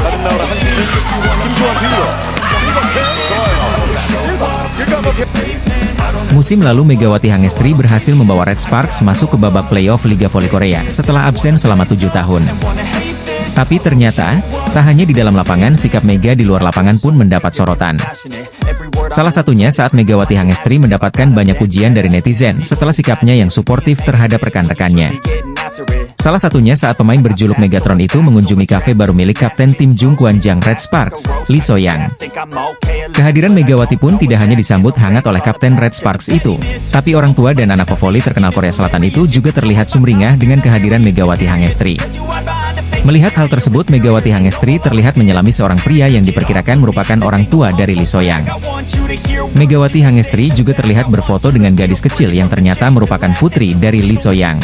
다른 나라 한국인 김주환 빌더 Musim lalu Megawati Hangestri berhasil membawa Red Sparks masuk ke babak playoff Liga Voli Korea setelah absen selama 7 tahun. Tapi ternyata, tak hanya di dalam lapangan, sikap Mega di luar lapangan pun mendapat sorotan. Salah satunya saat Megawati Hangestri mendapatkan banyak pujian dari netizen setelah sikapnya yang suportif terhadap rekan-rekannya. Salah satunya saat pemain berjuluk Megatron itu mengunjungi kafe baru milik kapten tim Jungkwanjang Red Sparks, Lee So-young. Kehadiran Megawati pun tidak hanya disambut hangat oleh kapten Red Sparks itu, tapi orang tua dan anak pevoli terkenal Korea Selatan itu juga terlihat sumringah dengan kehadiran Megawati Hangestri. Melihat hal tersebut, Megawati Hangestri terlihat menyelami seorang pria yang diperkirakan merupakan orang tua dari Lee So-young. Megawati Hangestri juga terlihat berfoto dengan gadis kecil yang ternyata merupakan putri dari Lee So-young.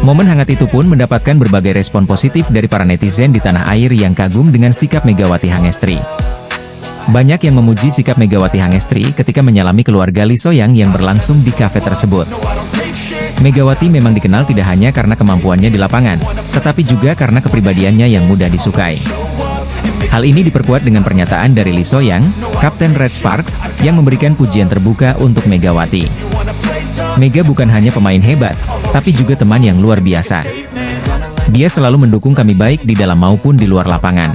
Momen hangat itu pun mendapatkan berbagai respon positif dari para netizen di tanah air yang kagum dengan sikap Megawati Hangestri. Banyak yang memuji sikap Megawati Hangestri ketika menyalami keluarga Lee So-young yang berlangsung di kafe tersebut. Megawati memang dikenal tidak hanya karena kemampuannya di lapangan, tetapi juga karena kepribadiannya yang mudah disukai. Hal ini diperkuat dengan pernyataan dari Lee So-young, kapten Red Sparks, yang memberikan pujian terbuka untuk Megawati. Mega bukan hanya pemain hebat, tapi juga teman yang luar biasa. Dia selalu mendukung kami baik di dalam maupun di luar lapangan.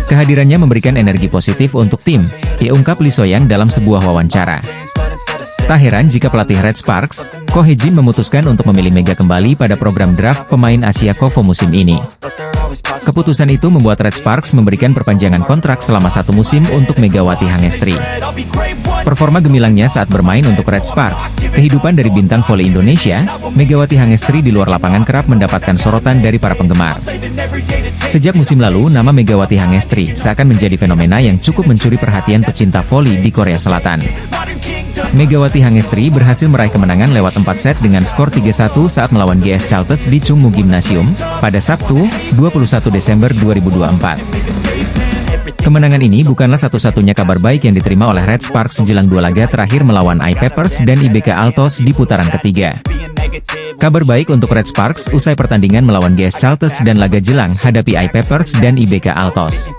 Kehadirannya memberikan energi positif untuk tim, ia ungkap Lee So-young dalam sebuah wawancara. Tak heran jika pelatih Red Sparks, Ko Hae-jin memutuskan untuk memilih Mega kembali pada program draft pemain Asia KOFO musim ini. Keputusan itu membuat Red Sparks memberikan perpanjangan kontrak selama 1 musim untuk Megawati Hangestri. Performa gemilangnya saat bermain untuk Red Sparks, kehidupan dari bintang voli Indonesia, Megawati Hangestri di luar lapangan kerap mendapatkan sorotan dari para penggemar. Sejak musim lalu, nama Megawati Hangestri seakan menjadi fenomena yang cukup mencuri perhatian pecinta voli di Korea Selatan. Megawati Hangestri berhasil meraih kemenangan lewat 4 set dengan skor 3-1 saat melawan GS Chalters di Chungmu Gymnasium, pada Sabtu, 21 Desember 2024. Kemenangan ini bukanlah satu-satunya kabar baik yang diterima oleh Red Sparks jelang 2 laga terakhir melawan I-Peppers dan IBK Altos di putaran ketiga. Kabar baik untuk Red Sparks usai pertandingan melawan GS Chalters dan laga jelang hadapi I-Peppers dan IBK Altos.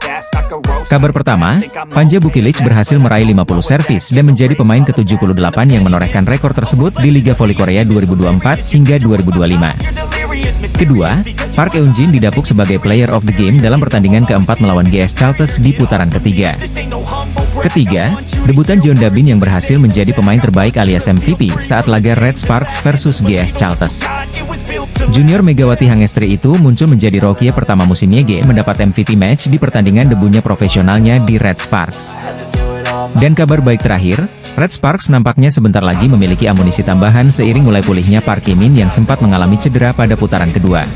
Kabar pertama, Panja Bukilic berhasil meraih 50 servis dan menjadi pemain ke-78 yang menorehkan rekor tersebut di Liga Voli Korea 2024 hingga 2025. Kedua, Park Eun-jin didapuk sebagai Player of the Game dalam pertandingan keempat melawan GS Chalters di putaran ketiga. Ketiga, debutan Jeon Da-bin yang berhasil menjadi pemain terbaik alias MVP saat laga Red Sparks versus GS Chalters. Junior Megawati Hangestri itu muncul menjadi rookie pertama musim YG mendapat MVP match di pertandingan debunya profesionalnya di Red Sparks. Dan kabar baik terakhir, Red Sparks nampaknya sebentar lagi memiliki amunisi tambahan seiring mulai pulihnya Park Hye-min yang sempat mengalami cedera pada putaran kedua.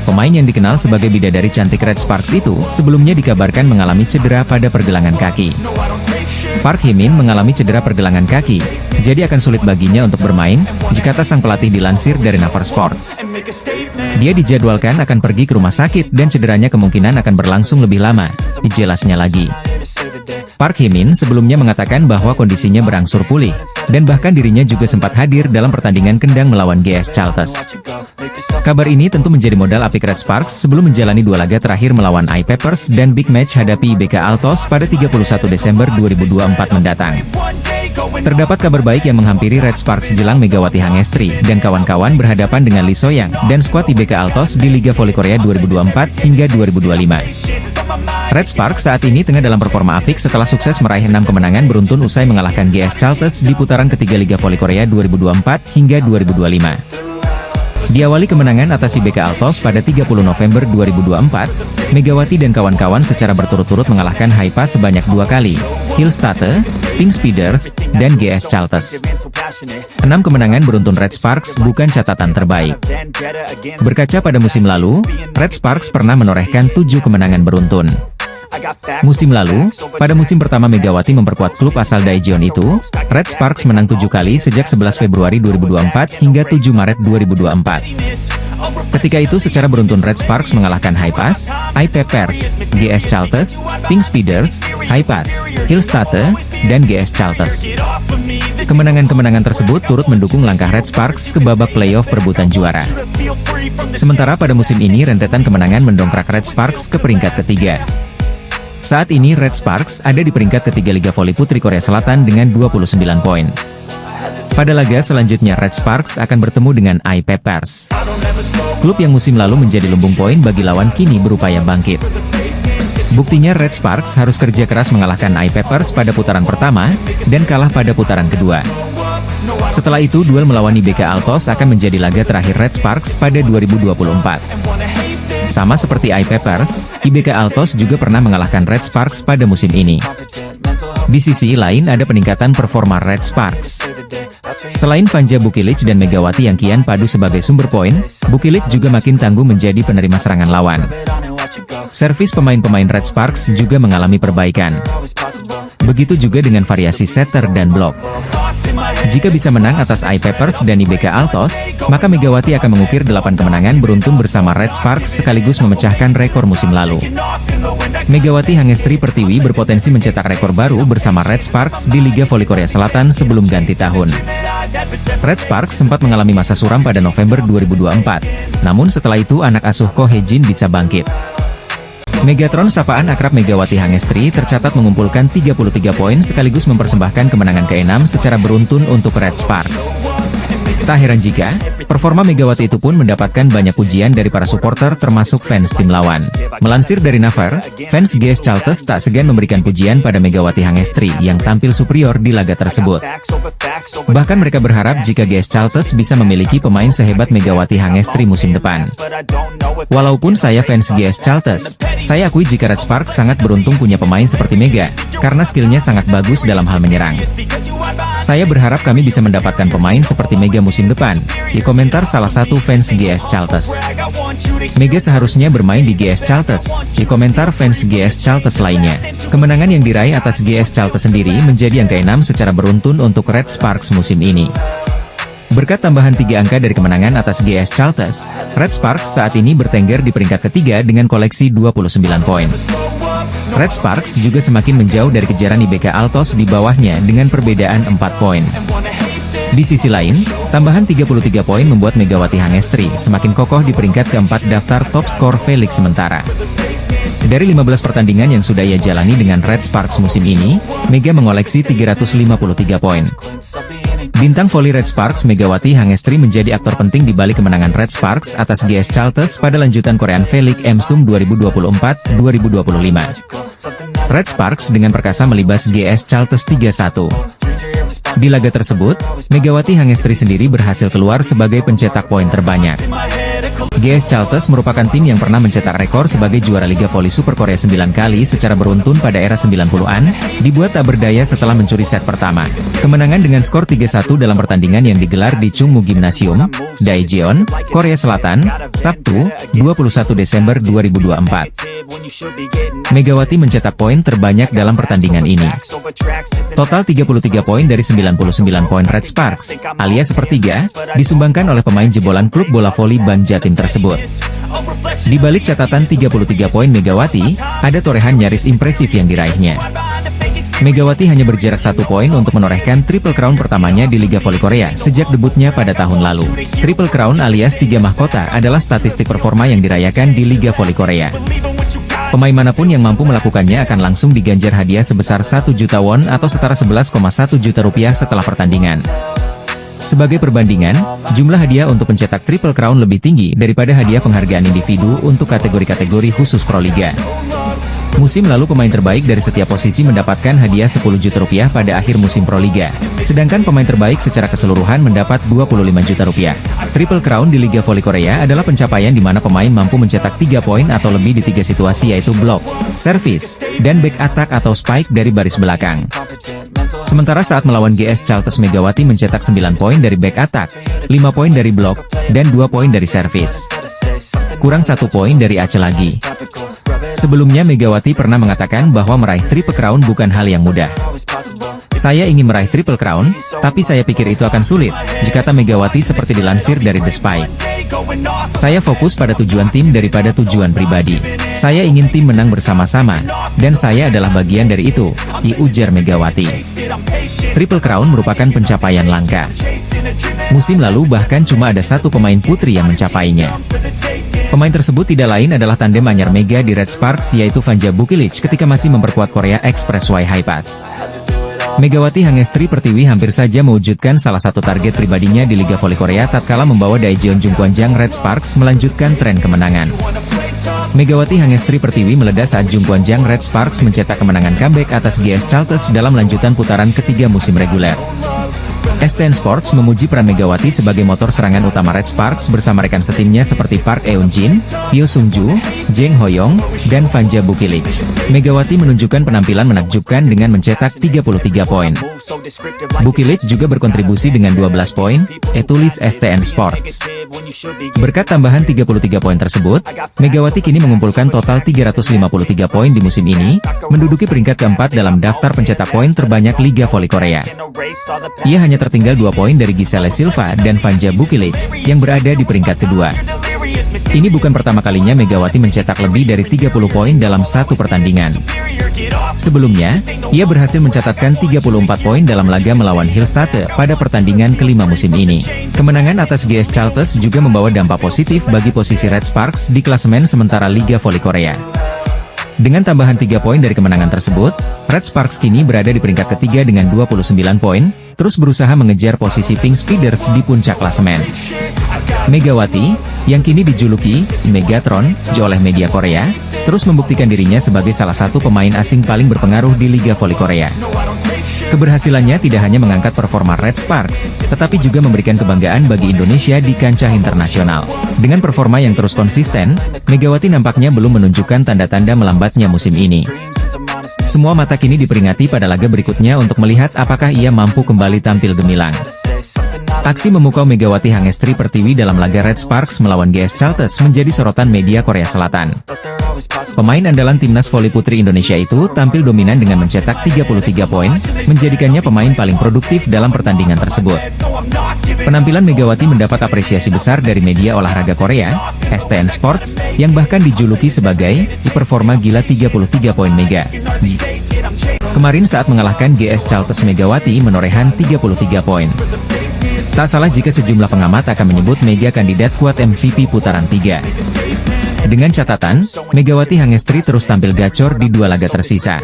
Pemain yang dikenal sebagai bidadari cantik Red Sparks itu sebelumnya dikabarkan mengalami cedera pada pergelangan kaki. Park Hye-min mengalami cedera pergelangan kaki, jadi akan sulit baginya untuk bermain, jika sang pelatih dilansir dari Naver Sports. Dia dijadwalkan akan pergi ke rumah sakit dan cederanya kemungkinan akan berlangsung lebih lama, dijelasnya lagi. Park Hye-min sebelumnya mengatakan bahwa kondisinya berangsur pulih, dan bahkan dirinya juga sempat hadir dalam pertandingan kendang melawan GS Chalters. Kabar ini tentu menjadi modal apik Red Sparks sebelum menjalani 2 laga terakhir melawan I-Peppers dan big match hadapi IBK Altos pada 31 Desember 2024 mendatang. Terdapat kabar baik yang menghampiri Red Sparks jelang Megawati Hangestri dan kawan-kawan berhadapan dengan Lee So-young dan skuad IBK Altos di Liga Voli Korea 2024 hingga 2025. Red Sparks saat ini tengah dalam performa apik setelah sukses meraih 6 kemenangan beruntun usai mengalahkan GS Chalters di putaran ketiga Liga Voli Korea 2024 hingga 2025. Diawali kemenangan atas IBK Altos pada 30 November 2024, Megawati dan kawan-kawan secara berturut-turut mengalahkan Haifa sebanyak 2 kali, Hillstate, Pink Speeders, dan GS Chalters. 6 kemenangan beruntun Red Sparks bukan catatan terbaik. Berkaca pada musim lalu, Red Sparks pernah menorehkan 7 kemenangan beruntun. Musim lalu, pada musim pertama Megawati memperkuat klub asal Daejeon itu, Red Sparks menang 7 kali sejak 11 Februari 2024 hingga 7 Maret 2024. Ketika itu secara beruntun Red Sparks mengalahkan Hi-Pass, I-Peppers, GS Chalters, Pink Speeders, Hi-Pass, Hillstate, dan GS Chalters. Kemenangan-kemenangan tersebut turut mendukung langkah Red Sparks ke babak playoff perebutan juara. Sementara pada musim ini rentetan kemenangan mendongkrak Red Sparks ke peringkat ketiga. Saat ini Red Sparks ada di peringkat ketiga Liga Voli Putri Korea Selatan dengan 29 poin. Pada laga selanjutnya Red Sparks akan bertemu dengan I-Peppers. Klub yang musim lalu menjadi lumbung poin bagi lawan kini berupaya bangkit. Buktinya Red Sparks harus kerja keras mengalahkan I-Peppers pada putaran pertama, dan kalah pada putaran kedua. Setelah itu duel melawan IBK Altos akan menjadi laga terakhir Red Sparks pada 2024. Sama seperti I-Peppers, IBK Altos juga pernah mengalahkan Red Sparks pada musim ini. Di sisi lain ada peningkatan performa Red Sparks. Selain Vanja Bukilic dan Megawati yang kian padu sebagai sumber poin, Bukilic juga makin tangguh menjadi penerima serangan lawan. Servis pemain-pemain Red Sparks juga mengalami perbaikan. Begitu juga dengan variasi setter dan blok. Jika bisa menang atas I-Peppers dan IBK Altos, maka Megawati akan mengukir 8 kemenangan beruntun bersama Red Sparks sekaligus memecahkan rekor musim lalu. Megawati Hangestri Pertiwi berpotensi mencetak rekor baru bersama Red Sparks di Liga Voli Korea Selatan sebelum ganti tahun. Red Sparks sempat mengalami masa suram pada November 2024, namun setelah itu anak asuh Ko Hye-jin bisa bangkit. Megatron sapaan akrab Megawati Hangestri tercatat mengumpulkan 33 poin sekaligus mempersembahkan kemenangan ke-6 secara beruntun untuk Red Sparks. Tak heran jika performa Megawati itu pun mendapatkan banyak pujian dari para supporter termasuk fans tim lawan. Melansir dari Naver, fans GS Chalters tak segan memberikan pujian pada Megawati Hangestri yang tampil superior di laga tersebut. Bahkan mereka berharap jika GS Chalters bisa memiliki pemain sehebat Megawati Hangestri musim depan. Walaupun saya fans GS Chalters, saya akui jika Red Sparks sangat beruntung punya pemain seperti Mega, karena skillnya sangat bagus dalam hal menyerang. Saya berharap kami bisa mendapatkan pemain seperti Mega musim depan, di komentar salah satu fans GS Chalters. Mega seharusnya bermain di GS Chalters, di komentar fans GS Chalters lainnya. Kemenangan yang diraih atas GS Chalters sendiri menjadi yang ke-6 secara beruntun untuk Red Sparks musim ini. Berkat tambahan 3 angka dari kemenangan atas GS Chalters, Red Sparks saat ini bertengger di peringkat ketiga dengan koleksi 29 poin. Red Sparks juga semakin menjauh dari kejaran IBK Altos di bawahnya dengan perbedaan 4 poin. Di sisi lain, tambahan 33 poin membuat Megawati Hangestri semakin kokoh di peringkat keempat daftar top skor V-League sementara. Dari 15 pertandingan yang sudah ia jalani dengan Red Sparks musim ini, Mega mengoleksi 353 poin. Bintang voli Red Sparks Megawati Hangestri menjadi aktor penting di balik kemenangan Red Sparks atas GS Chalters pada lanjutan Korean V-League MSUM 2024-2025. Red Sparks dengan perkasa melibas GS Chalters 3-1. Di laga tersebut, Megawati Hangestri sendiri berhasil keluar sebagai pencetak poin terbanyak. GS Chalters merupakan tim yang pernah mencetak rekor sebagai juara Liga Voli Super Korea 9 kali secara beruntun pada era 90-an, dibuat tak berdaya setelah mencuri set pertama. Kemenangan dengan skor 3-1 dalam pertandingan yang digelar di Chungmu Gymnasium, Daejeon, Korea Selatan, Sabtu, 21 Desember 2024. Megawati mencetak poin terbanyak dalam pertandingan ini. Total 33 poin dari 99 poin Red Sparks, alias sepertiga, disumbangkan oleh pemain jebolan klub bola voli Ban Jatim tersebut. Di balik catatan 33 poin Megawati, ada torehan nyaris impresif yang diraihnya. Megawati hanya berjarak 1 poin untuk menorehkan Triple Crown pertamanya di Liga Voli Korea sejak debutnya pada tahun lalu. Triple Crown alias 3 mahkota adalah statistik performa yang dirayakan di Liga Voli Korea. Pemain manapun yang mampu melakukannya akan langsung diganjar hadiah sebesar 1 juta won atau setara 11,1 juta rupiah setelah pertandingan. Sebagai perbandingan, jumlah hadiah untuk pencetak Triple Crown lebih tinggi daripada hadiah penghargaan individu untuk kategori-kategori khusus Pro Liga. Musim lalu pemain terbaik dari setiap posisi mendapatkan hadiah 10 juta rupiah pada akhir musim Pro Liga, sedangkan pemain terbaik secara keseluruhan mendapat 25 juta rupiah. Triple Crown di Liga Voli Korea adalah pencapaian di mana pemain mampu mencetak 3 poin atau lebih di 3 situasi yaitu blok, service, dan back attack atau spike dari baris belakang. Sementara saat melawan GS Chalters Megawati mencetak 9 poin dari back attack, 5 poin dari blok, dan 2 poin dari service. Kurang 1 poin dari Aceh lagi. Sebelumnya Megawati pernah mengatakan bahwa meraih Triple Crown bukan hal yang mudah. Saya ingin meraih Triple Crown, tapi saya pikir itu akan sulit, kata Megawati seperti dilansir dari The Spike. Saya fokus pada tujuan tim daripada tujuan pribadi. Saya ingin tim menang bersama-sama, dan saya adalah bagian dari itu, ujar Megawati. Triple Crown merupakan pencapaian langka. Musim lalu bahkan cuma ada satu pemain putri yang mencapainya. Pemain tersebut tidak lain adalah tandem anyar Mega di Red Sparks, yaitu Vanja Bukilic ketika masih memperkuat Korea Expressway Hi-Pass. Megawati Hangestri Pertiwi hampir saja mewujudkan salah satu target pribadinya di Liga Voli Korea tatkala membawa Daejeon Jungkwanjang Red Sparks melanjutkan tren kemenangan. Megawati Hangestri Pertiwi meledak saat Jungkwanjang Red Sparks mencetak kemenangan comeback atas GS Chalters dalam lanjutan putaran ketiga musim reguler. STN Sports memuji peran Megawati sebagai motor serangan utama Red Sparks bersama rekan setimnya seperti Park Eun-jin, Pyo Sung-ju, Jeng Hoyong, dan Vanja Bukilic. Megawati menunjukkan penampilan menakjubkan dengan mencetak 33 poin. Bukilic juga berkontribusi dengan 12 poin, tulis STN Sports. Berkat tambahan 33 poin tersebut, Megawati kini mengumpulkan total 353 poin di musim ini, menduduki peringkat keempat dalam daftar pencetak poin terbanyak Liga Voli Korea. Ia hanya tertinggal 2 poin dari Giselle Silva dan Vanja Bukilic, yang berada di peringkat kedua. Ini bukan pertama kalinya Megawati mencetak lebih dari 30 poin dalam satu pertandingan. Sebelumnya, ia berhasil mencatatkan 34 poin dalam laga melawan Hillstatte pada pertandingan kelima musim ini. Kemenangan atas GS Chalters juga membawa dampak positif bagi posisi Red Sparks di klasemen sementara Liga Voli Korea. Dengan tambahan 3 poin dari kemenangan tersebut, Red Sparks kini berada di peringkat ketiga dengan 29 poin, terus berusaha mengejar posisi Pink Speeders di puncak klasemen. Megawati, yang kini dijuluki Megatron oleh media Korea, terus membuktikan dirinya sebagai salah satu pemain asing paling berpengaruh di Liga Voli Korea. Keberhasilannya tidak hanya mengangkat performa Red Sparks, tetapi juga memberikan kebanggaan bagi Indonesia di kancah internasional. Dengan performa yang terus konsisten, Megawati nampaknya belum menunjukkan tanda-tanda melambatnya musim ini. Semua mata kini diperingati pada laga berikutnya untuk melihat apakah ia mampu kembali tampil gemilang. Aksi memukau Megawati Hangestri Pertiwi dalam laga Red Sparks melawan GS Chalters menjadi sorotan media Korea Selatan. Pemain andalan timnas voli putri Indonesia itu tampil dominan dengan mencetak 33 poin, menjadikannya pemain paling produktif dalam pertandingan tersebut. Penampilan Megawati mendapat apresiasi besar dari media olahraga Korea, STN Sports, yang bahkan dijuluki sebagai performa gila 33 poin Mega. Kemarin saat mengalahkan GS Chalters, Megawati menorehan 33 poin. Tak salah jika sejumlah pengamat akan menyebut Mega kandidat kuat MVP putaran 3. Dengan catatan, Megawati Hangestri terus tampil gacor di 2 laga tersisa.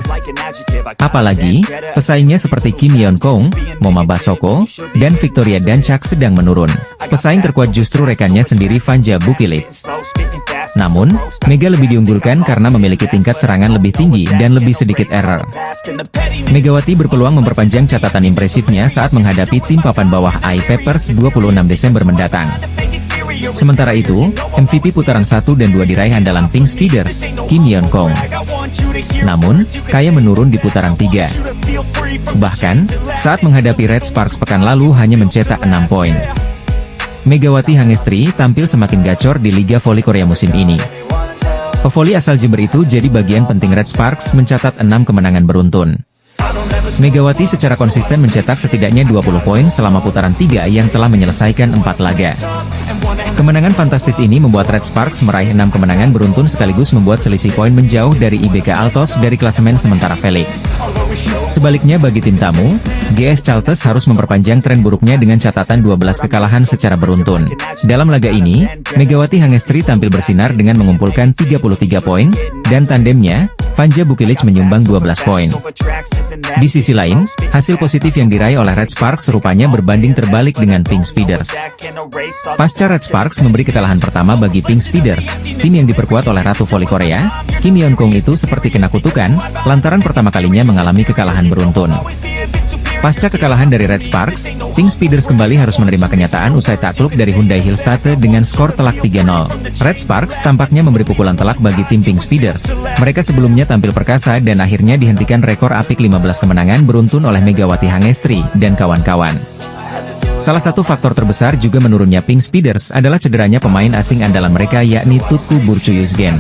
Apalagi, pesaingnya seperti Kim Yeon Kong, Moma Basoko, dan Victoria Dancak sedang menurun. Pesaing terkuat justru rekannya sendiri Vanja Bukilic. Namun, Mega lebih diunggulkan karena memiliki tingkat serangan lebih tinggi dan lebih sedikit error. Megawati berpeluang memperpanjang catatan impresifnya saat menghadapi tim papan bawah I-Papers 26 Desember mendatang. Sementara itu, MVP putaran 1 dan 2 diraih andalan Pink Speeders, Kim Yeon Kong. Namun, Kaya menurun di putaran 3. Bahkan, saat menghadapi Red Sparks pekan lalu hanya mencetak 6 poin. Megawati Hangestri tampil semakin gacor di Liga Voli Korea musim ini. Pevoli asal Jember itu jadi bagian penting Red Sparks mencatat 6 kemenangan beruntun. Megawati secara konsisten mencetak setidaknya 20 poin selama putaran 3 yang telah menyelesaikan 4 laga. Kemenangan fantastis ini membuat Red Sparks meraih 6 kemenangan beruntun sekaligus membuat selisih poin menjauh dari IBK Altos dari klasemen sementara Felix. Sebaliknya bagi tim tamu, GS Chalters harus memperpanjang tren buruknya dengan catatan 12 kekalahan secara beruntun. Dalam laga ini, Megawati Hangestri tampil bersinar dengan mengumpulkan 33 poin, dan tandemnya, Vanja Bukilic menyumbang 12 poin. Di sisi lain, hasil positif yang diraih oleh Red Sparks rupanya berbanding terbalik dengan Pink Speeders. Pasca Red Sparks memberi kekalahan pertama bagi Pink Speeders, tim yang diperkuat oleh Ratu Voli Korea, Kim Yeon Kong itu seperti kena kutukan, lantaran pertama kalinya mengalami kekalahan beruntun. Pasca kekalahan dari Red Sparks, Pink Speeders kembali harus menerima kenyataan usai takluk dari Hyundai Hillstatte dengan skor telak 3-0. Red Sparks tampaknya memberi pukulan telak bagi tim Pink Speeders. Mereka sebelumnya tampil perkasa dan akhirnya dihentikan rekor apik 15 kemenangan beruntun oleh Megawati Hangestri dan kawan-kawan. Salah satu faktor terbesar juga menurunnya Pink Speeders adalah cederanya pemain asing andalan mereka yakni Tutku Burcu-Yuzgen.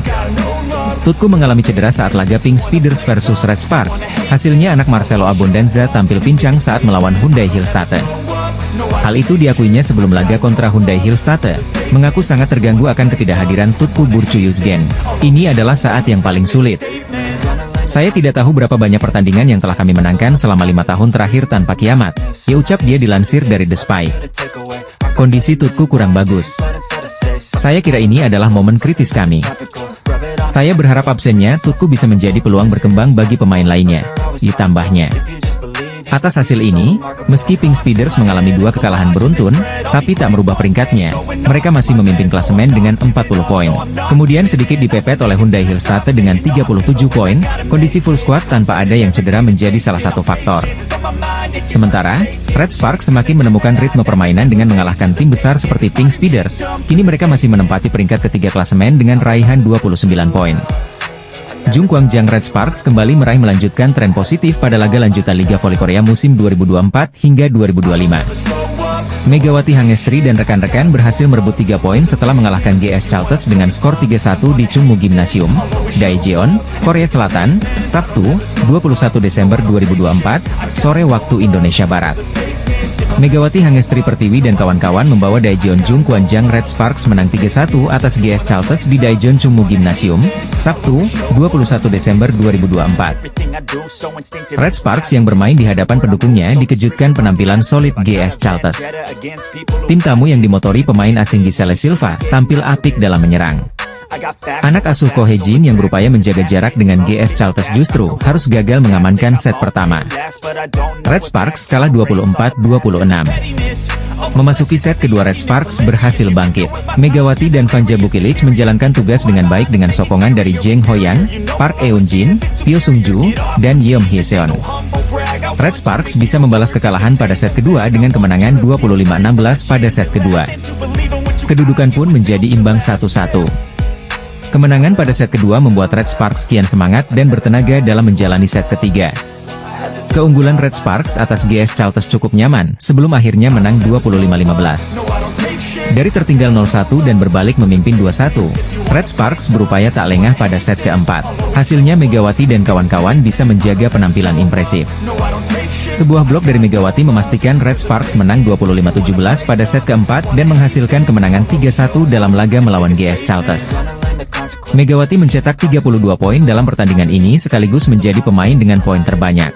Tutku mengalami cedera saat laga Pink Speeders versus Red Sparks. Hasilnya anak Marcelo Abondanza tampil pincang saat melawan Hyundai Hillstatte. Hal itu diakuinya sebelum laga kontra Hyundai Hillstate, mengaku sangat terganggu akan ketidakhadiran Tutku Burcu-Yuzgen. Ini adalah saat yang paling sulit. Saya tidak tahu berapa banyak pertandingan yang telah kami menangkan selama 5 tahun terakhir tanpa kiamat, ya ucap dia dilansir dari The Spy. Kondisi Tutku kurang bagus. Saya kira ini adalah momen kritis kami. Saya berharap absennya Tutku bisa menjadi peluang berkembang bagi pemain lainnya, ditambahnya. Atas hasil ini, meski Pink Speeders mengalami 2 kekalahan beruntun, tapi tak merubah peringkatnya. Mereka masih memimpin klasemen dengan 40 poin. Kemudian sedikit dipepet oleh Hyundai Hillstate dengan 37 poin, kondisi full squad tanpa ada yang cedera menjadi salah satu faktor. Sementara, Red Sparks semakin menemukan ritme permainan dengan mengalahkan tim besar seperti Pink Speeders. Kini mereka masih menempati peringkat ketiga klasemen dengan raihan 29 poin. Jungkwangjang Red Sparks kembali meraih melanjutkan tren positif pada laga lanjutan Liga Voli Korea musim 2024 hingga 2025. Megawati Hangestri dan rekan-rekan berhasil merebut 3 poin setelah mengalahkan GS Chalters dengan skor 3-1 di Chungmu Gymnasium, Daejeon, Korea Selatan, Sabtu, 21 Desember 2024, sore waktu Indonesia Barat. Megawati Hangestri Pertiwi dan kawan-kawan membawa Daejeon Jungkwangjang Red Sparks menang 3-1 atas GS Chalters di Daejeon Chungmu Gymnasium, Sabtu, 21 Desember 2024. Red Sparks yang bermain di hadapan pendukungnya dikejutkan penampilan solid GS Chalters. Tim tamu yang dimotori pemain asing Giselle Silva tampil apik dalam menyerang. Anak asuh Ko Hye-jin yang berupaya menjaga jarak dengan GS Chalters justru harus gagal mengamankan set pertama. Red Sparks kalah 24-26. Memasuki set kedua Red Sparks berhasil bangkit. Megawati dan Vanja Bukilic menjalankan tugas dengan baik dengan sokongan dari Jeng Hoyang, Park Eun-jin, Pyo Sung-ju, dan Yeom Hye-seon. Red Sparks bisa membalas kekalahan pada set kedua dengan kemenangan 25-16 pada set kedua. Kedudukan pun menjadi imbang 1-1. Kemenangan pada set kedua membuat Red Sparks kian semangat dan bertenaga dalam menjalani set ketiga. Keunggulan Red Sparks atas GS Chalters cukup nyaman, sebelum akhirnya menang 25-15. Dari tertinggal 0-1 dan berbalik memimpin 2-1, Red Sparks berupaya tak lengah pada set keempat. Hasilnya Megawati dan kawan-kawan bisa menjaga penampilan impresif. Sebuah blok dari Megawati memastikan Red Sparks menang 25-17 pada set keempat dan menghasilkan kemenangan 3-1 dalam laga melawan GS Chalters. Megawati mencetak 32 poin dalam pertandingan ini sekaligus menjadi pemain dengan poin terbanyak.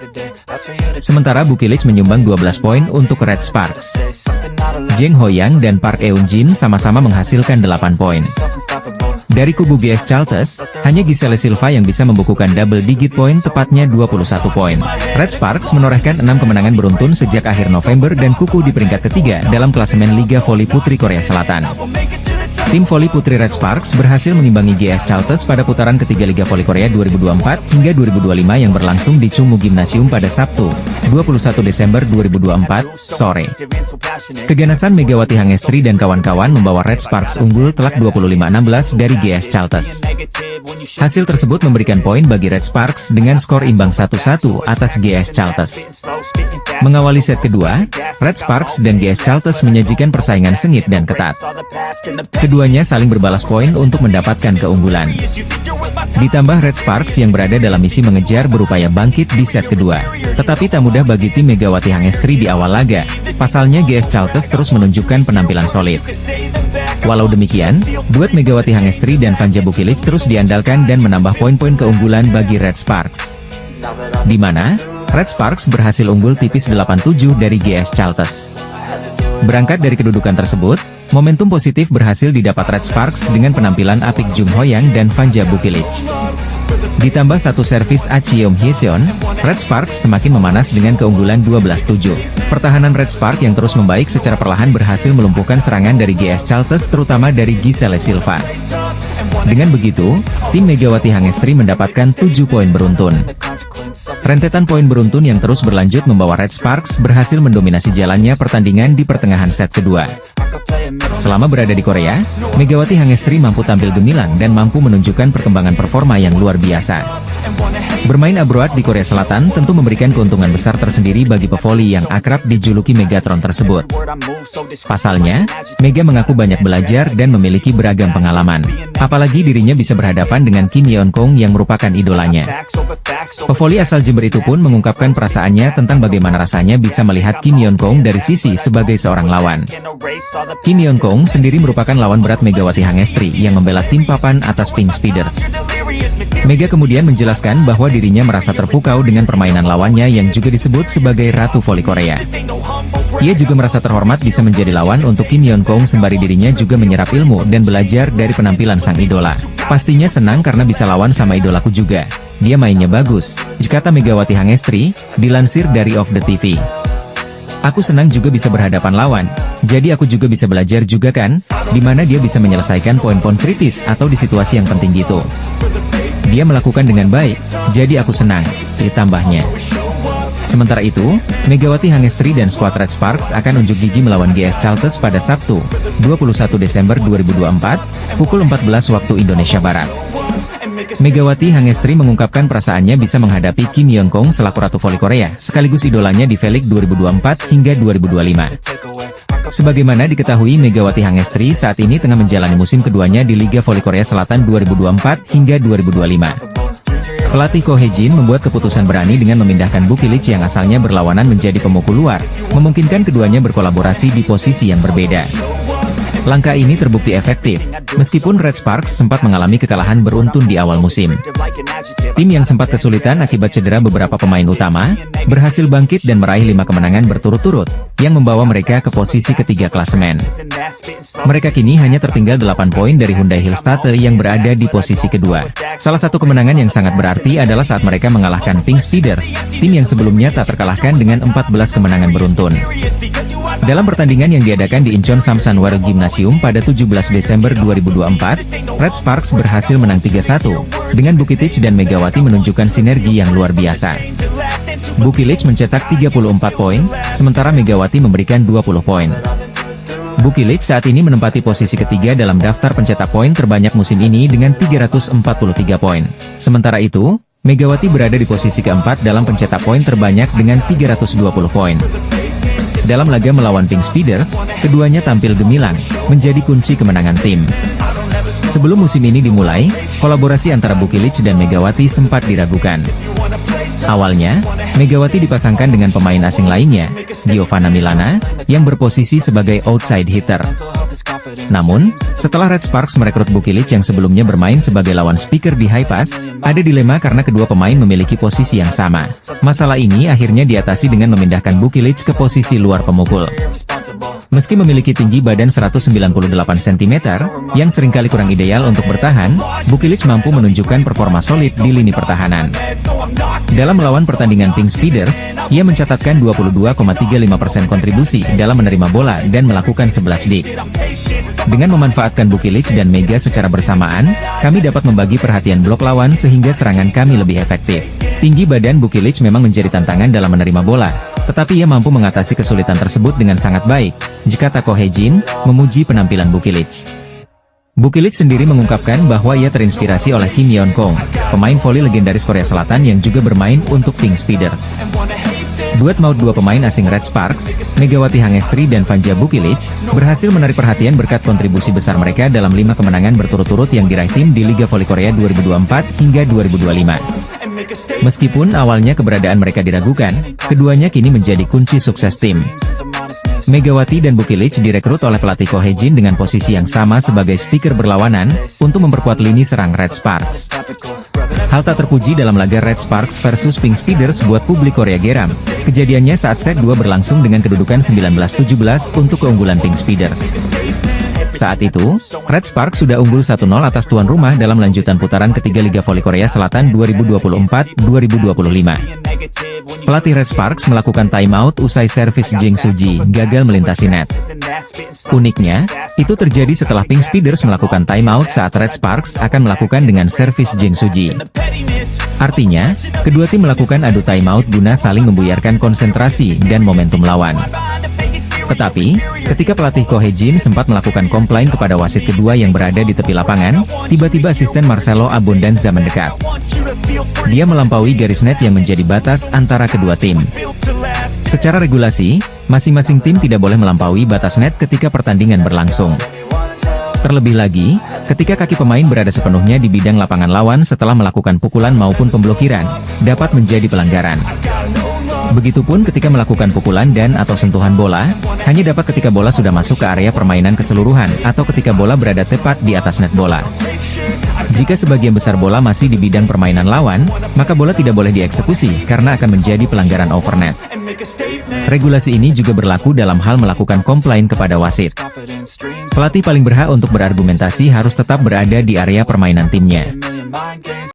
Sementara Bukilic menyumbang 12 poin untuk Red Sparks. Jeng Hoyang dan Park Eun-jin sama-sama menghasilkan 8 poin. Dari kubu GS Chalters, hanya Giselle Silva yang bisa membukukan double digit poin tepatnya 21 poin. Red Sparks menorehkan 6 kemenangan beruntun sejak akhir November dan kukuh di peringkat ketiga dalam klasemen Liga Voli Putri Korea Selatan. Tim voli putri Red Sparks berhasil mengimbangi GS Chalters pada putaran ketiga Liga Voli Korea 2024 hingga 2025 yang berlangsung di Chungmu Gymnasium pada Sabtu, 21 Desember 2024, sore. Keganasan Megawati Hangestri dan kawan-kawan membawa Red Sparks unggul telak 25-16 dari GS Chalters. Hasil tersebut memberikan poin bagi Red Sparks dengan skor imbang 1-1 atas GS Chalters. Mengawali set kedua, Red Sparks dan GS Chalters menyajikan persaingan sengit dan ketat. Keduanya saling berbalas poin untuk mendapatkan keunggulan. Ditambah Red Sparks yang berada dalam misi mengejar berupaya bangkit di set kedua. Tetapi tak mudah bagi tim Megawati Hangestri di awal laga. Pasalnya GS Chalters terus menunjukkan penampilan solid. Walau demikian, duet Megawati Hangestri dan Vanja Bukilic terus diandalkan dan menambah poin-poin keunggulan bagi Red Sparks. Di mana, Red Sparks berhasil unggul tipis 8-7 dari GS Chalters. Berangkat dari kedudukan tersebut, momentum positif berhasil didapat Red Sparks dengan penampilan apik Jung Hoyang dan Vanja Bukilic. Ditambah satu servis Yeom Hye-seon, Red Sparks semakin memanas dengan keunggulan 12-7. Pertahanan Red Sparks yang terus membaik secara perlahan berhasil melumpuhkan serangan dari GS Chalters terutama dari Giselle Silva. Dengan begitu, tim Megawati Hangestri mendapatkan 7 poin beruntun. Rentetan poin beruntun yang terus berlanjut membawa Red Sparks berhasil mendominasi jalannya pertandingan di pertengahan set kedua. Selama berada di Korea, Megawati Hangestri mampu tampil gemilang dan mampu menunjukkan perkembangan performa yang luar biasa. Bermain abroad di Korea Selatan tentu memberikan keuntungan besar tersendiri bagi pevoli yang akrab dijuluki Megatron tersebut. Pasalnya, Mega mengaku banyak belajar dan memiliki beragam pengalaman. Apalagi dirinya bisa berhadapan dengan Kim Yeon-kong yang merupakan idolanya. Pevoli asal Jember itu pun mengungkapkan perasaannya tentang bagaimana rasanya bisa melihat Kim Yeon-kong dari sisi sebagai seorang lawan. Kim Yeon-kong sendiri merupakan lawan berat Megawati Hangestri yang membela tim papan atas Pink Speeders. Mega kemudian menjelaskan bahwa dirinya merasa terpukau dengan permainan lawannya yang juga disebut sebagai Ratu Voli Korea. Ia juga merasa terhormat bisa menjadi lawan untuk Kim Yeon-kong sembari dirinya juga menyerap ilmu dan belajar dari penampilan sang idola. Pastinya senang karena bisa lawan sama idolaku juga. Dia mainnya bagus, kata Megawati Hangestri, dilansir dari Off The TV. Aku senang juga bisa berhadapan lawan, jadi aku juga bisa belajar juga kan, dimana dia bisa menyelesaikan poin-poin kritis atau di situasi yang penting gitu. Dia melakukan dengan baik, jadi aku senang, ditambahnya. Sementara itu, Megawati Hangestri dan skuad Red Sparks akan unjuk gigi melawan GS Chalters pada Sabtu, 21 Desember 2024, pukul 14 waktu Indonesia Barat. Megawati Hangestri mengungkapkan perasaannya bisa menghadapi Kim Yeon-kong selaku Ratu Voli Korea, sekaligus idolanya di V-League 2024 hingga 2025. Sebagaimana diketahui, Megawati Hangestri saat ini tengah menjalani musim keduanya di Liga Voli Korea Selatan 2024 hingga 2025. Pelatih Ko Hye-jin membuat keputusan berani dengan memindahkan Buki Lich yang asalnya berlawanan menjadi pemukul luar, memungkinkan keduanya berkolaborasi di posisi yang berbeda. Langkah ini terbukti efektif, meskipun Red Sparks sempat mengalami kekalahan beruntun di awal musim. Tim yang sempat kesulitan akibat cedera beberapa pemain utama, berhasil bangkit dan meraih 5 kemenangan berturut-turut, yang membawa mereka ke posisi ketiga klasemen. Mereka kini hanya tertinggal 8 poin dari Hyundai Hillstate yang berada di posisi kedua. Salah satu kemenangan yang sangat berarti adalah saat mereka mengalahkan Pink Speeders, tim yang sebelumnya tak terkalahkan dengan 14 kemenangan beruntun. Dalam pertandingan yang diadakan di Incheon Samsan World Gymnasium pada 17 Desember 2024, Red Sparks berhasil menang 3-1, dengan Buki Lich dan Megawati menunjukkan sinergi yang luar biasa. Buki Lich mencetak 34 poin, sementara Megawati memberikan 20 poin. Buki Lich saat ini menempati posisi ketiga dalam daftar pencetak poin terbanyak musim ini dengan 343 poin. Sementara itu, Megawati berada di posisi keempat dalam pencetak poin terbanyak dengan 320 poin. Dalam laga melawan Pink Speeders, keduanya tampil gemilang, menjadi kunci kemenangan tim. Sebelum musim ini dimulai, kolaborasi antara Buki Lich dan Megawati sempat diragukan. Awalnya, Megawati dipasangkan dengan pemain asing lainnya, Giovanna Milana, yang berposisi sebagai outside hitter. Namun, setelah Red Sparks merekrut Buki Lich yang sebelumnya bermain sebagai lawan speaker di High Pass, ada dilema karena kedua pemain memiliki posisi yang sama. Masalah ini akhirnya diatasi dengan memindahkan Buki Lich ke posisi luar pemukul. Meski memiliki tinggi badan 198 cm, yang seringkali kurang ideal untuk bertahan, Buki Lich mampu menunjukkan performa solid di lini pertahanan. Dalam melawan pertandingan Pink Speeders, ia mencatatkan 22,35% kontribusi dalam menerima bola dan melakukan 11 dik. Dengan memanfaatkan Buki Lich dan Mega secara bersamaan, kami dapat membagi perhatian blok lawan sehingga serangan kami lebih efektif. Tinggi badan Buki Lich memang menjadi tantangan dalam menerima bola, tetapi ia mampu mengatasi kesulitan tersebut dengan sangat baik, kata Ko Hye-jin, memuji penampilan Buki Lich. Buki Lich sendiri mengungkapkan bahwa ia terinspirasi oleh Kim Yeon-kong, pemain voli legendaris Korea Selatan yang juga bermain untuk Pink Speeders. Duet maut dua pemain asing Red Sparks, Megawati Hangestri dan Vanja Buki Lich, berhasil menarik perhatian berkat kontribusi besar mereka dalam 5 kemenangan berturut-turut yang diraih tim di Liga Voli Korea 2024 hingga 2025. Meskipun awalnya keberadaan mereka diragukan, keduanya kini menjadi kunci sukses tim. Megawati dan Buki Lich direkrut oleh pelatih Ko Hye-jin dengan posisi yang sama sebagai speaker berlawanan, untuk memperkuat lini serang Red Sparks. Hal tak terpuji dalam laga Red Sparks versus Pink Speeders buat publik Korea geram. Kejadiannya saat set 2 berlangsung dengan kedudukan 19-17 untuk keunggulan Pink Speeders. Saat itu, Red Sparks sudah unggul 1-0 atas tuan rumah dalam lanjutan putaran ketiga Liga Voli Korea Selatan 2024-2025. Pelatih Red Sparks melakukan timeout usai servis Jeng Suji gagal melintasi net. Uniknya, itu terjadi setelah Pink Speeders melakukan timeout saat Red Sparks akan melakukan dengan servis Jeng Suji. Artinya, kedua tim melakukan adu timeout guna saling membuyarkan konsentrasi dan momentum lawan. Tetapi, ketika pelatih Ko Hee-jin sempat melakukan komplain kepada wasit kedua yang berada di tepi lapangan, tiba-tiba asisten Marcelo Abondanza mendekat. Dia melampaui garis net yang menjadi batas antara kedua tim. Secara regulasi, masing-masing tim tidak boleh melampaui batas net ketika pertandingan berlangsung. Terlebih lagi, ketika kaki pemain berada sepenuhnya di bidang lapangan lawan setelah melakukan pukulan maupun pemblokiran, dapat menjadi pelanggaran. Begitupun ketika melakukan pukulan dan atau sentuhan bola, hanya dapat ketika bola sudah masuk ke area permainan keseluruhan atau ketika bola berada tepat di atas net bola. Jika sebagian besar bola masih di bidang permainan lawan, maka bola tidak boleh dieksekusi karena akan menjadi pelanggaran overnet. Regulasi ini juga berlaku dalam hal melakukan komplain kepada wasit. Pelatih paling berhak untuk berargumentasi harus tetap berada di area permainan timnya.